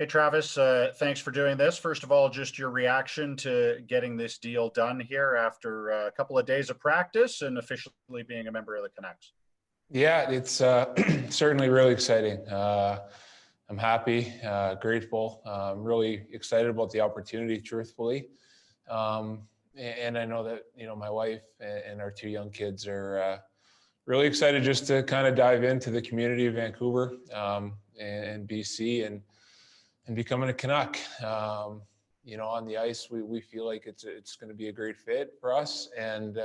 Hey, Travis, thanks for doing this. First of all, just your reaction to getting this deal done here after a couple of days of practice and officially being a member of the Canucks. Yeah, it's certainly really exciting. I'm happy, grateful. I'm really excited about the opportunity, truthfully. And I know that, my wife and our two young kids are really excited just to kind of dive into the community of Vancouver and BC and becoming a Canuck. On the ice, we feel like it's going to be a great fit for us. And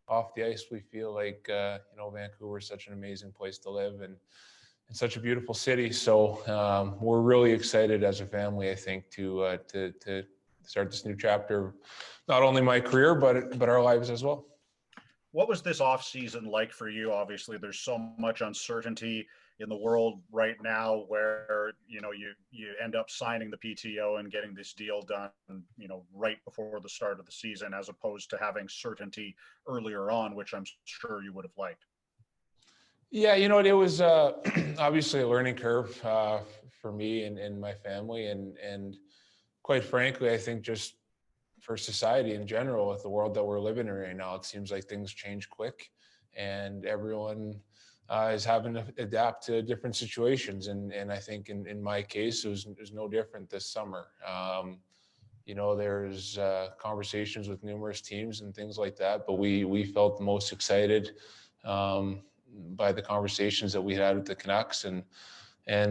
off the ice, we feel like, Vancouver is such an amazing place to live and such a beautiful city. So we're really excited as a family, I think, to start this new chapter, not only my career, but our lives as well. What was this off season like for you? Obviously, there's so much uncertainty in the world right now where, you end up signing the PTO and getting this deal done, right before the start of the season, as opposed to having certainty earlier on, which I'm sure you would have liked. Yeah, it was obviously a learning curve for me and my family. And quite frankly, I think just for society in general, with the world that we're living in right now, it seems like things change quick and everyone is having to adapt to different situations. And I think in my case, it was no different this summer. There's conversations with numerous teams and things like that, but we felt the most excited by the conversations that we had with the Canucks. And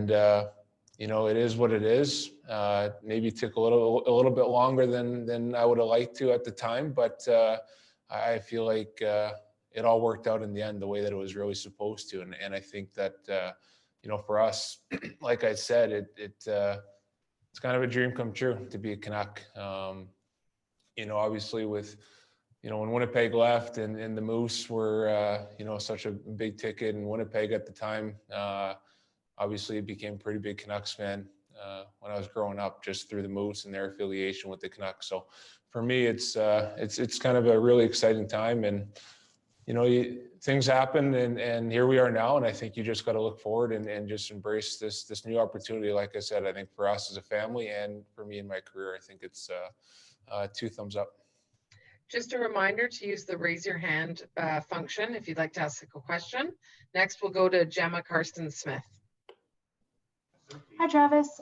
it is what it is. Maybe it took a little bit longer than I would have liked to at the time, but I feel like it all worked out in the end the way that it was really supposed to. And I think that for us, like I said, it's kind of a dream come true to be a Canuck. Obviously with when Winnipeg left and the Moose were such a big ticket in Winnipeg at the time. Obviously, became a pretty big Canucks fan when I was growing up, just through the Moose and their affiliation with the Canucks. So for me, it's kind of a really exciting time, and things happen, and here we are now. And I think you just got to look forward and just embrace this new opportunity. Like I said, I think for us as a family and for me in my career, I think it's 2 thumbs up. Just a reminder to use the raise your hand function if you'd like to ask a question. Next, we'll go to Gemma Karsten-Smith. Hi, Travis.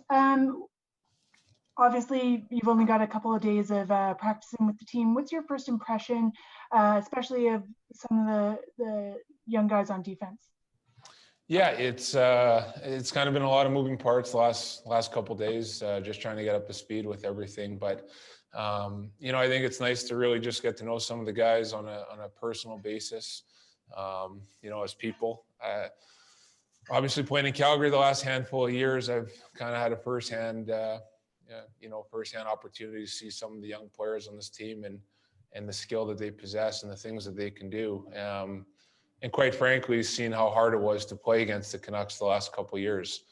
Obviously, you've only got a couple of days of practicing with the team. What's your first impression, especially of some of the young guys on defense? Yeah, it's kind of been a lot of moving parts the last couple of days, just trying to get up to speed with everything. But I think it's nice to really just get to know some of the guys on a personal basis, as people. Obviously, playing in Calgary the last handful of years, I've kind of had a firsthand opportunity to see some of the young players on this team and the skill that they possess and the things that they can do. And quite frankly, seeing how hard it was to play against the Canucks the last couple of years.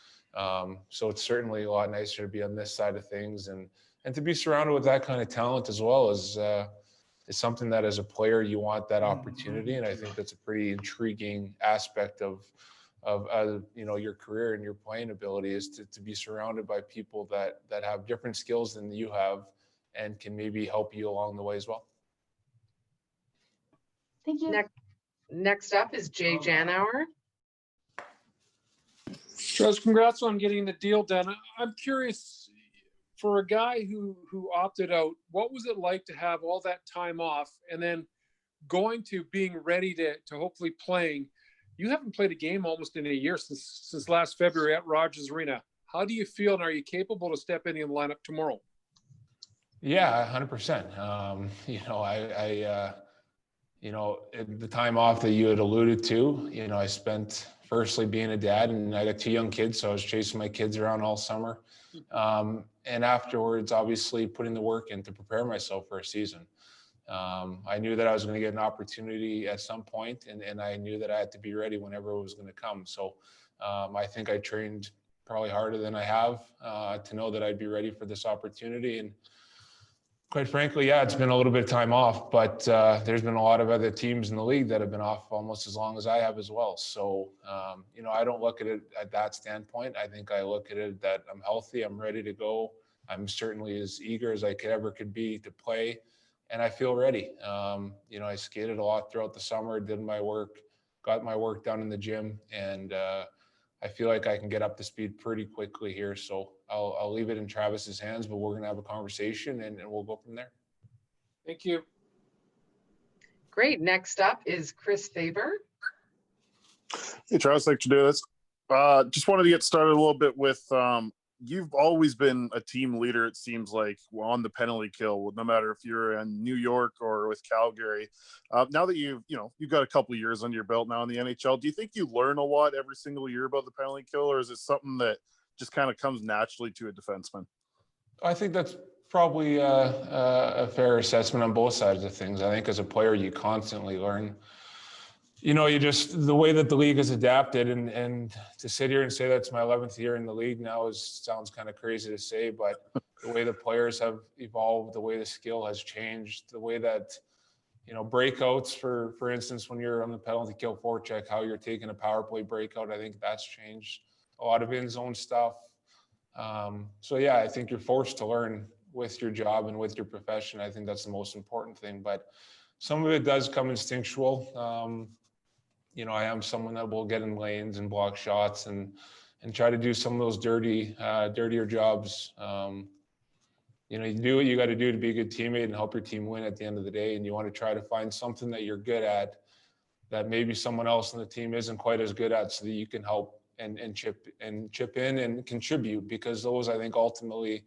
So it's certainly a lot nicer to be on this side of things and to be surrounded with that kind of talent as well is something that as a player you want that opportunity. And I think that's a pretty intriguing aspect of your career and your playing ability is to be surrounded by people that have different skills than you have and can maybe help you along the way as well. Thank you. Next up is Jay Janauer. Travis, congrats on getting the deal done. I'm curious, for a guy who opted out, what was it like to have all that time off and then going to being ready to hopefully playing? You haven't played a game almost in a year since last February at Rogers Arena. How do you feel, and are you capable to step in the lineup tomorrow? Yeah, 100%. The time off that you had alluded to, I spent firstly being a dad, and I got 2 young kids, so I was chasing my kids around all summer. And afterwards, obviously putting the work in to prepare myself for a season. I knew that I was going to get an opportunity at some point, and I knew that I had to be ready whenever it was going to come. So I think I trained probably harder than I have to know that I'd be ready for this opportunity. And Quite frankly, yeah, it's been a little bit of time off, but there's been a lot of other teams in the league that have been off almost as long as I have as well. So, I don't look at it at that standpoint. I think I look at it that I'm healthy, I'm ready to go. I'm certainly as eager as I could be to play, and I feel ready. I skated a lot throughout the summer, did my work, got my work done in the gym, and I feel like I can get up to speed pretty quickly here. So I'll leave it in Travis's hands, but we're going to have a conversation and we'll go from there. Thank you. Great. Next up is Chris Faber. Hey, Travis, thanks for doing this. Just wanted to get started a little bit with you've always been a team leader, it seems like, on the penalty kill, no matter if you're in New York or with Calgary. Now that you've got a couple of years under your belt now in the NHL, do you think you learn a lot every single year about the penalty kill, or is it something that just kind of comes naturally to a defenseman? I think that's probably a fair assessment on both sides of things. I think as a player, you constantly learn. The way that the league has adapted, and to sit here and say that's my 11th year in the league now sounds kind of crazy to say, but the way the players have evolved, the way the skill has changed, the way that, breakouts, for instance, when you're on the penalty kill forecheck, how you're taking a power play breakout, I think that's changed. A lot of in-zone stuff. I think you're forced to learn with your job and with your profession. I think that's the most important thing, but some of it does come instinctual. I am someone that will get in lanes and block shots and try to do some of those dirtier jobs. You do what you got to do to be a good teammate and help your team win at the end of the day. And you want to try to find something that you're good at that maybe someone else on the team isn't quite as good at, so that you can help and chip in and contribute, because those, I think, ultimately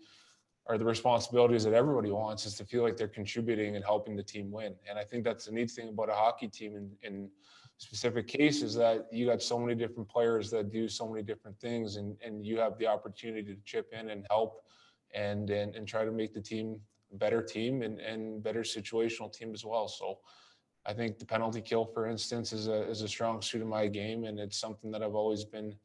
are the responsibilities that everybody wants, is to feel like they're contributing and helping the team win. And I think that's the neat thing about a hockey team in specific cases, that you got so many different players that do so many different things, and you have the opportunity to chip in and help and try to make the team a better team and better situational team as well. So I think the penalty kill, for instance, is a strong suit of my game, and it's something that I've always been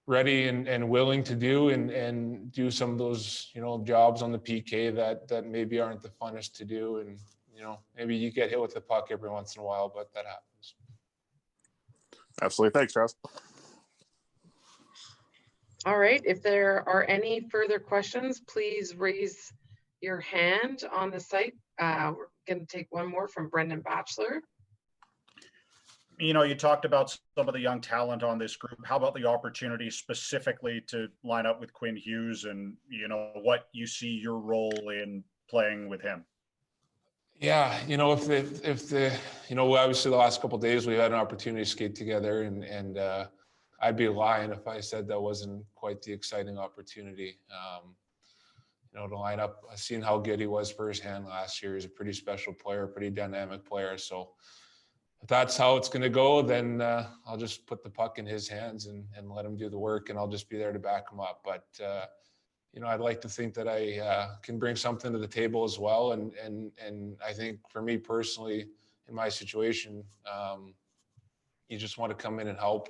ready and willing to do, and do some of those, jobs on the PK that maybe aren't the funnest to do. And, maybe you get hit with the puck every once in a while, but that happens. Absolutely. Thanks, Travis. All right. If there are any further questions, please raise your hand on the site. We're going to take one more from Brendan Batchelor. You talked about some of the young talent on this group. How about the opportunity specifically to line up with Quinn Hughes, and, what you see your role in playing with him? Yeah, obviously the last couple of days we had an opportunity to skate together, and I'd be lying if I said that wasn't quite the exciting opportunity. To line up, I've seen how good he was firsthand last year. He's a pretty special player, pretty dynamic player. So if that's how it's going to go, then I'll just put the puck in his hands and let him do the work, and I'll just be there to back him up. But I'd like to think that I can bring something to the table as well. And I think for me personally, in my situation, you just want to come in and help.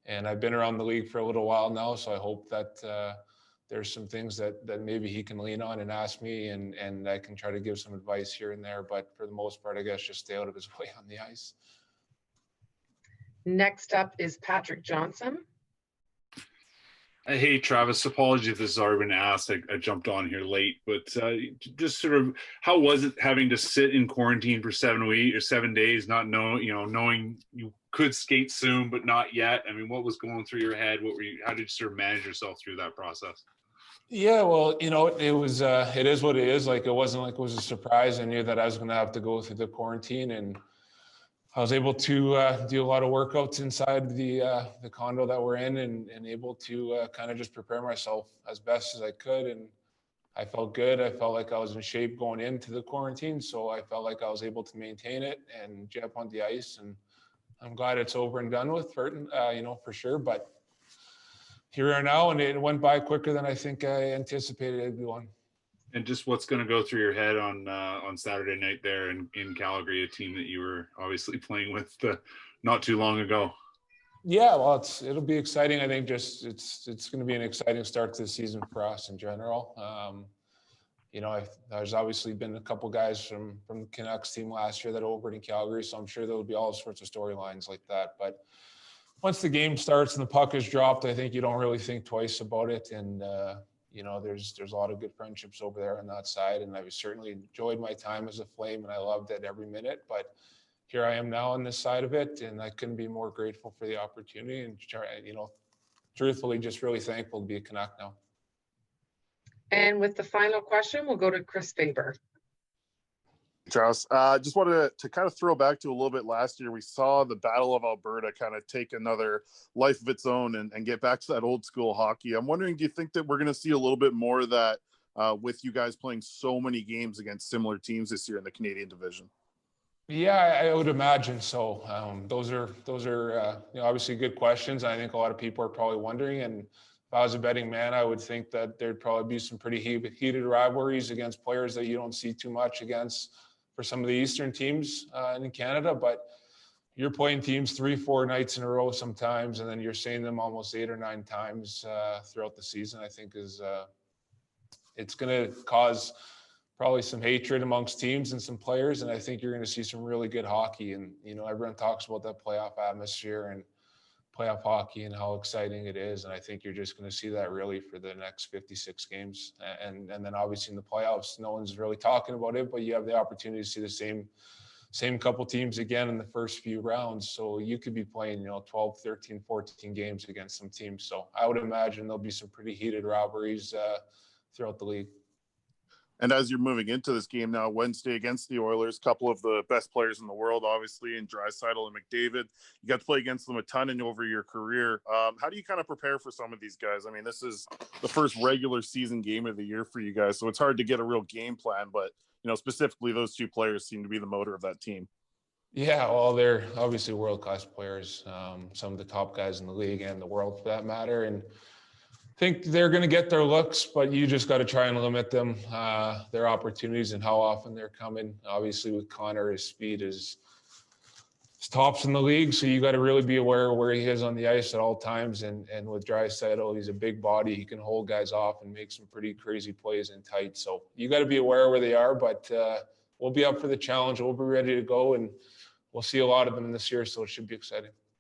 And I've been around the league for a little while now, so I hope that there's some things that maybe he can lean on and ask me, and I can try to give some advice here and there. But for the most part, I guess just stay out of his way on the ice. Next up is Patrick Johnson. Hey, Travis, apologies if this has already been asked. I jumped on here late, but just sort of, how was it having to sit in quarantine for 7 days, not knowing you could skate soon, but not yet? I mean, what was going through your head? How did you sort of manage yourself through that process? Yeah, well, it was, it is what it is. Like, it wasn't like it was a surprise. I knew that I was going to have to go through the quarantine, and I was able to do a lot of workouts inside the condo that we're in, and able to kind of just prepare myself as best as I could. And I felt good. I felt like I was in shape going into the quarantine. So I felt like I was able to maintain it and jump on the ice. And I'm glad it's over and done with, for sure. But here we are now, and it went by quicker than I think I anticipated it'd be one. And just what's going to go through your head on Saturday night there in Calgary, a team that you were obviously playing with not too long ago? Yeah, well, it'll be exciting. I think it's going to be an exciting start to the season for us in general. there's obviously been a couple guys from the Canucks team last year that are over in Calgary, so I'm sure there'll be all sorts of storylines like that. But once the game starts and the puck is dropped, I think you don't really think twice about it. And there's a lot of good friendships over there on that side, and I've certainly enjoyed my time as a Flame, and I loved it every minute. But here I am now on this side of it, and I couldn't be more grateful for the opportunity, and truthfully, just really thankful to be a Canuck now. And with the final question, we'll go to Chris Faber. Travis, just wanted to kind of throw back to a little bit last year. We saw the Battle of Alberta kind of take another life of its own and get back to that old school hockey. I'm wondering, do you think that we're going to see a little bit more of that with you guys playing so many games against similar teams this year in the Canadian division? Yeah, I would imagine so. Those are obviously good questions. I think a lot of people are probably wondering, and if I was a betting man, I would think that there'd probably be some pretty heated rivalries against players that you don't see too much against for some of the Eastern teams in Canada. But you're playing teams 3-4 nights in a row sometimes, and then you're seeing them almost 8 or 9 times throughout the season. I think it's going to cause probably some hatred amongst teams and some players, and I think you're going to see some really good hockey. And everyone talks about that playoff atmosphere and playoff hockey and how exciting it is, and I think you're just going to see that really for the next 56 games. And then obviously in the playoffs, no one's really talking about it, but you have the opportunity to see the same couple teams again in the first few rounds. So you could be playing 12, 13, 14 games against some teams. So I would imagine there'll be some pretty heated rivalries throughout the league. And as you're moving into this game now, Wednesday against the Oilers, a couple of the best players in the world, obviously, in Draisaitl and McDavid, you got to play against them a ton over your career. How do you kind of prepare for some of these guys? I mean, this is the first regular season game of the year for you guys, so it's hard to get a real game plan, but, specifically those two players seem to be the motor of that team. Yeah, well, they're obviously world-class players, some of the top guys in the league and the world for that matter, and think they're going to get their looks, but you just got to try and limit them, their opportunities and how often they're coming. Obviously with Connor, his speed is tops in the league, so you got to really be aware of where he is on the ice at all times. And with Draisaitl, he's a big body. He can hold guys off and make some pretty crazy plays in tight. So you got to be aware where they are, but we'll be up for the challenge. We'll be ready to go, and we'll see a lot of them this year, so it should be exciting.